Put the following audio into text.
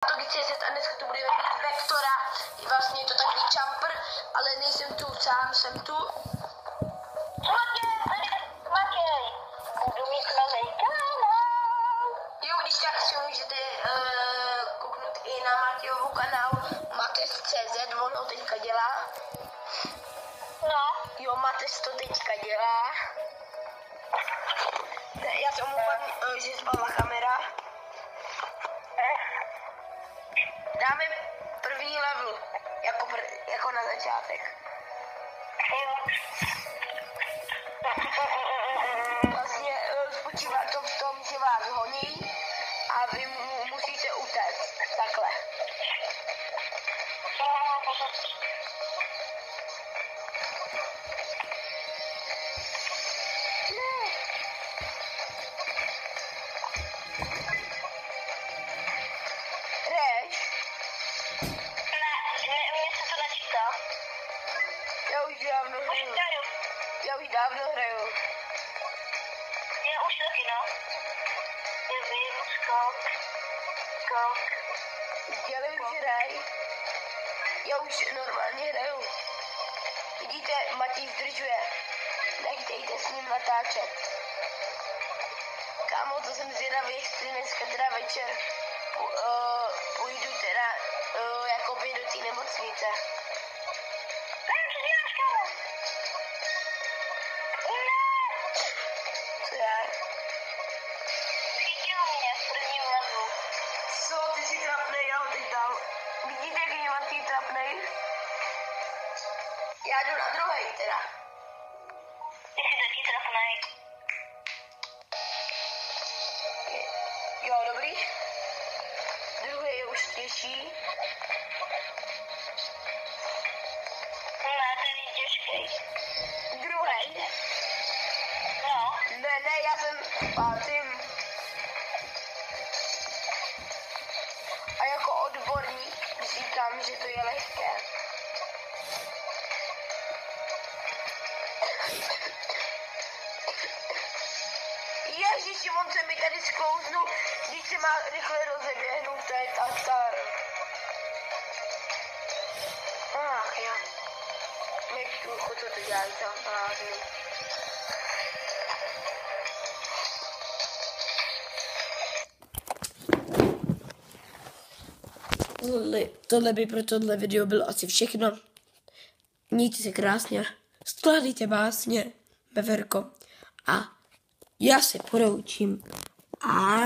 To GCZ a dneska to bude Vektora. Vlastně je to takový jumper, ale nejsem tu sám, jsem tu. Matěj, budu mít nový kanál. Jo, když tak si můžete kouknout i na Matějovu kanál Mates.cz, on ho teďka dělá. No. Jo, Mates to teďka dělá. Ne, já se omlouvám, že spadla kamera. Dáme první level, jako na začátek. Vlastně spočívá to v tom, že vás honí a vy musíte utéct. Takhle. Ne. Jdeš? Ne, mně se to načítá. Já už dávno hraju. Já už taky, no. Já vím, skok. Dělej už hraj. Já už normálně hraju. Vidíte, Matěj zdržuje. Nechtějte s ním natáčet. Kámo, to jsem zvědavý, jestli dneska teda večer půjdu teda jakoby do té nemocnice. Co já? Chytil mě v prvním levelu. Co, ty jsi trapnej, já ho teď dám. Vidíte, jak je Matěj trapnej? Já jdu na druhej teda. Ty jsi taky trapnej. Jo, dobrý. Druhý je už těžší. Ne, ten je těžký. Druhý. No. Ne, já jsem pátým. A jako odborník říkám, že to je lehké. Ježiši, on se mi tady sklouznul, když se má rychle rozeběhnout, to je tatar. Ach jo. Nechtuchu, co to dělají tam prázdný. Tohle by pro tohle video bylo asi všechno. Mějte se krásně, skládejte básně, beverko, a já se poroučím. A